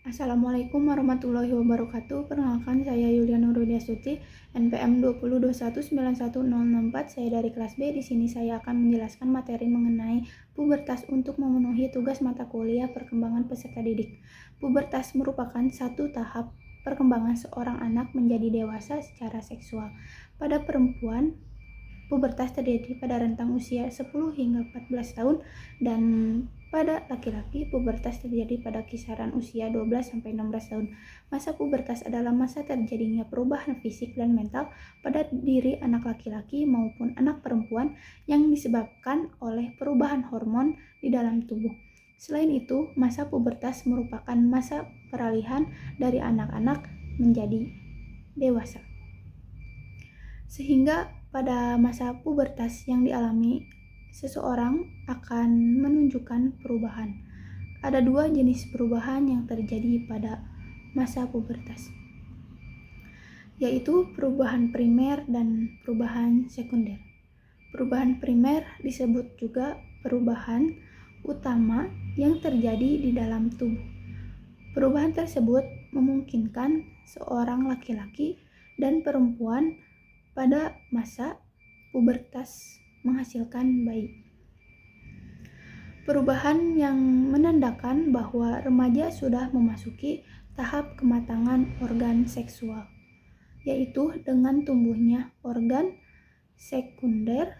Assalamualaikum warahmatullahi wabarakatuh. Perkenalkan, saya Yuliana Rudiasuti, NPM 2021911064. Saya dari kelas B. Di sini saya akan menjelaskan materi mengenai pubertas untuk memenuhi tugas mata kuliah perkembangan peserta didik. Pubertas merupakan satu tahap perkembangan seorang anak menjadi dewasa secara seksual. Pada perempuan, pubertas terjadi pada rentang usia 10 hingga 14 tahun dan pada laki-laki, pubertas terjadi pada kisaran usia 12-16 tahun. Masa pubertas adalah masa terjadinya perubahan fisik dan mental pada diri anak laki-laki maupun anak perempuan yang disebabkan oleh perubahan hormon di dalam tubuh. Selain itu, masa pubertas merupakan masa peralihan dari anak-anak menjadi dewasa. Sehingga pada masa pubertas yang dialami seseorang akan menunjukkan perubahan. Ada dua jenis perubahan yang terjadi pada masa pubertas, yaitu perubahan primer dan perubahan sekunder. Perubahan primer disebut juga perubahan utama yang terjadi di dalam tubuh. Perubahan tersebut memungkinkan seorang laki-laki dan perempuan pada masa pubertas menghasilkan bayi. Perubahan yang menandakan bahwa remaja sudah memasuki tahap kematangan organ seksual, yaitu dengan tumbuhnya organ sekunder.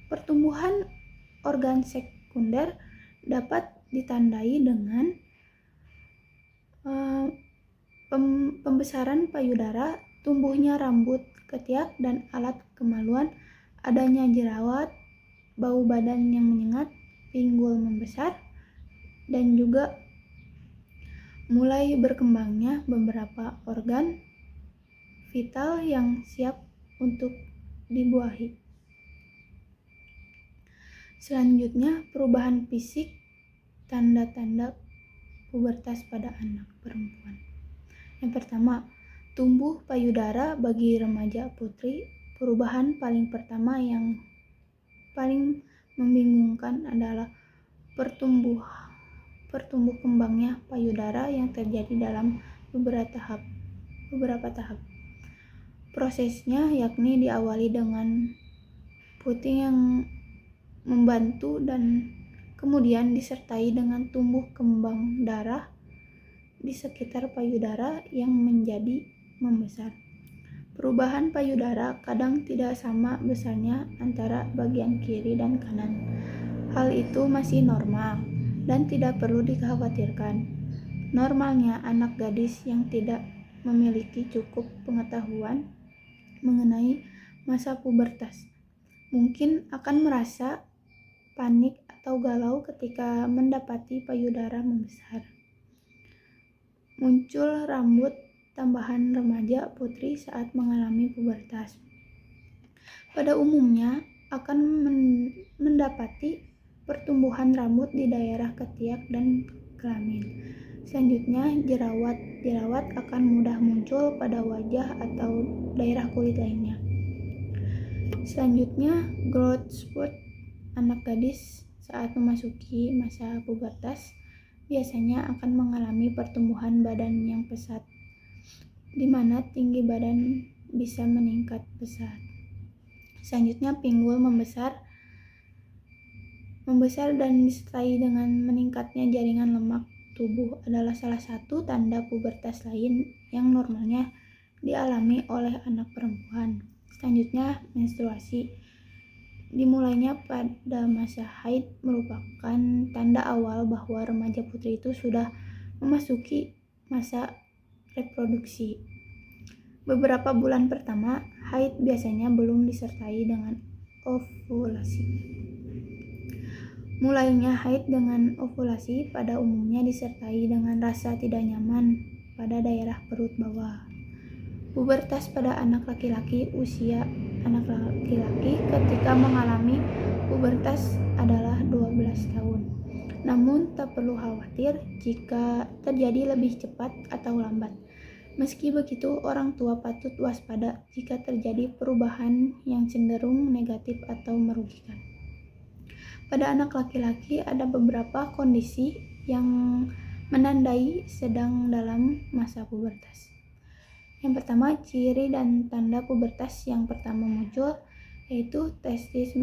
Pertumbuhan organ sekunder dapat ditandai dengan pembesaran payudara, tumbuhnya rambut ketiak dan alat kemaluan, adanya jerawat, bau badan yang menyengat, pinggul membesar, dan juga mulai berkembangnya beberapa organ vital yang siap untuk dibuahi. Selanjutnya, perubahan fisik, tanda-tanda pubertas pada anak perempuan. Yang pertama, tumbuh payudara bagi remaja putri. Perubahan paling pertama yang paling membingungkan adalah pertumbuh kembangnya payudara yang terjadi dalam beberapa tahap. Prosesnya yakni diawali dengan putih yang membantu dan kemudian disertai dengan tumbuh kembang darah di sekitar payudara yang menjadi membesar. Perubahan payudara kadang tidak sama besarnya antara bagian kiri dan kanan. Hal itu masih normal dan tidak perlu dikhawatirkan. Normalnya anak gadis yang tidak memiliki cukup pengetahuan mengenai masa pubertas mungkin akan merasa panik atau galau ketika mendapati payudara membesar. Muncul rambut tambahan remaja putri saat mengalami pubertas. Pada umumnya akan mendapati pertumbuhan rambut di daerah ketiak dan kelamin. Selanjutnya, jerawat akan mudah muncul pada wajah atau daerah kulit lainnya. Selanjutnya, growth spurt. Anak gadis saat memasuki masa pubertas biasanya akan mengalami pertumbuhan badan yang pesat, di mana tinggi badan bisa meningkat pesat. Selanjutnya, pinggul membesar dan disertai dengan meningkatnya jaringan lemak tubuh adalah salah satu tanda pubertas lain yang normalnya dialami oleh anak perempuan. Selanjutnya, menstruasi. Dimulainya pada masa haid merupakan tanda awal bahwa remaja putri itu sudah memasuki masa reproduksi. Beberapa bulan pertama, haid biasanya belum disertai dengan ovulasi. Mulainya haid dengan ovulasi pada umumnya disertai dengan rasa tidak nyaman pada daerah perut bawah. Pubertas pada anak laki-laki. Usia anak laki-laki ketika mengalami pubertas adalah 12 tahun. Namun tak perlu khawatir jika terjadi lebih cepat atau lambat. Meski begitu, orang tua patut waspada jika terjadi perubahan yang cenderung negatif atau merugikan. Pada anak laki-laki ada beberapa kondisi yang menandai sedang dalam masa pubertas. Yang pertama, ciri dan tanda pubertas yang pertama muncul yaitu testis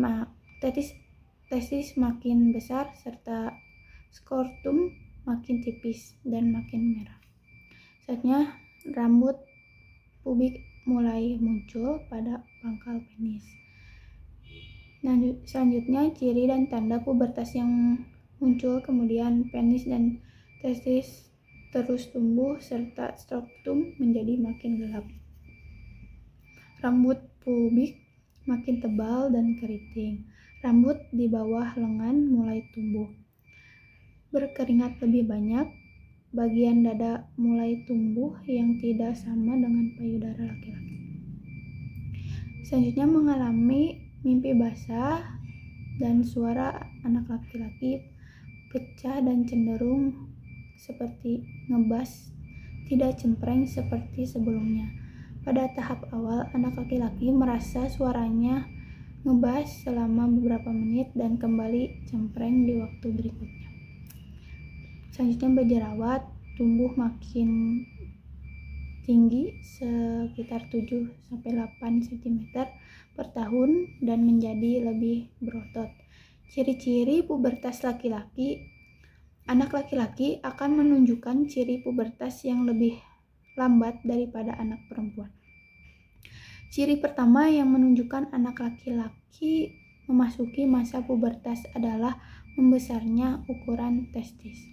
makin besar serta skrotum makin tipis dan makin merah. Selanjutnya, rambut pubik mulai muncul pada pangkal penis. Selanjutnya, ciri dan tanda pubertas yang muncul, kemudian penis dan testis terus tumbuh serta skrotum menjadi makin gelap. Rambut pubik makin tebal dan keriting. Rambut di bawah lengan mulai tumbuh. Berkeringat lebih banyak. Bagian dada mulai tumbuh yang tidak sama dengan payudara laki-laki. Selanjutnya, mengalami mimpi basah dan suara anak laki-laki pecah dan cenderung seperti ngebas, tidak cempreng seperti sebelumnya. Pada tahap awal, anak laki-laki merasa suaranya ngebas selama beberapa menit dan kembali cempreng di waktu berikutnya. Selanjutnya, berjerawat, tumbuh makin tinggi sekitar 7-8 cm per tahun dan menjadi lebih berotot. Ciri-ciri pubertas laki-laki. Anak laki-laki akan menunjukkan ciri pubertas yang lebih lambat daripada anak perempuan. Ciri pertama yang menunjukkan anak laki-laki memasuki masa pubertas adalah membesarnya ukuran testis.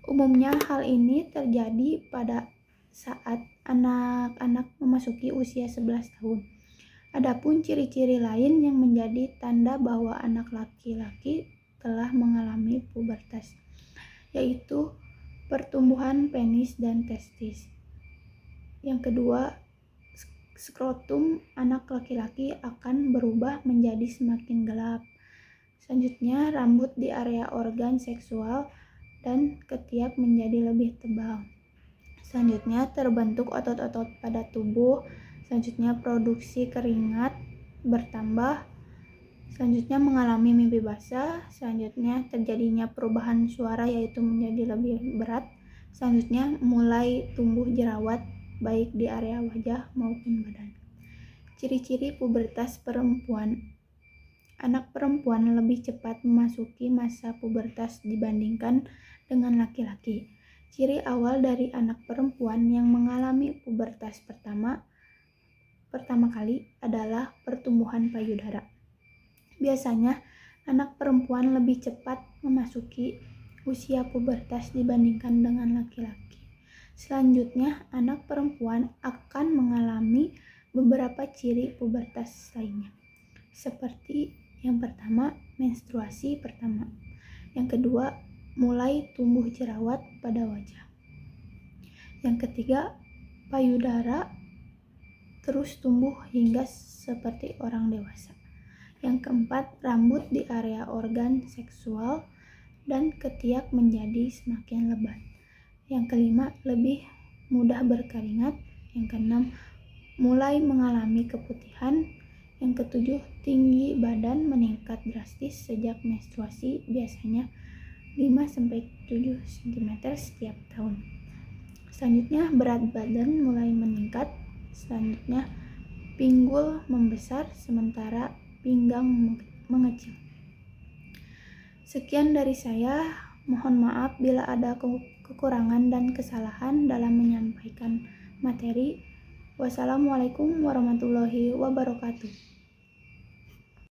Umumnya hal ini terjadi pada saat anak-anak memasuki usia 11 tahun. Adapun ciri-ciri lain yang menjadi tanda bahwa anak laki-laki telah mengalami pubertas, yaitu pertumbuhan penis dan testis. Yang kedua, skrotum anak laki-laki akan berubah menjadi semakin gelap. Selanjutnya, rambut di area organ seksual dan ketiak menjadi lebih tebal. Selanjutnya, terbentuk otot-otot pada tubuh. Selanjutnya, produksi keringat bertambah. Selanjutnya, mengalami mimpi basah. Selanjutnya, terjadinya perubahan suara yaitu menjadi lebih berat. Selanjutnya, mulai tumbuh jerawat baik di area wajah maupun badan. Ciri-ciri pubertas perempuan. Anak perempuan lebih cepat memasuki masa pubertas dibandingkan dengan laki-laki. Ciri awal dari anak perempuan yang mengalami pubertas pertama kali adalah pertumbuhan payudara. Biasanya, anak perempuan lebih cepat memasuki usia pubertas dibandingkan dengan laki-laki. Selanjutnya, anak perempuan akan mengalami beberapa ciri pubertas lainnya, seperti yang pertama, menstruasi pertama. Yang kedua, mulai tumbuh jerawat pada wajah. Yang ketiga, payudara terus tumbuh hingga seperti orang dewasa. Yang keempat, rambut di area organ seksual dan ketiak menjadi semakin lebat. Yang kelima, lebih mudah berkeringat. Yang keenam, mulai mengalami keputihan. Yang ketujuh, tinggi badan meningkat drastis sejak menstruasi, biasanya 5-7 cm setiap tahun. Selanjutnya, berat badan mulai meningkat. Selanjutnya, pinggul membesar sementara pinggang mengecil. Sekian dari saya. Mohon maaf bila ada kekurangan dan kesalahan dalam menyampaikan materi. Wassalamualaikum warahmatullahi wabarakatuh.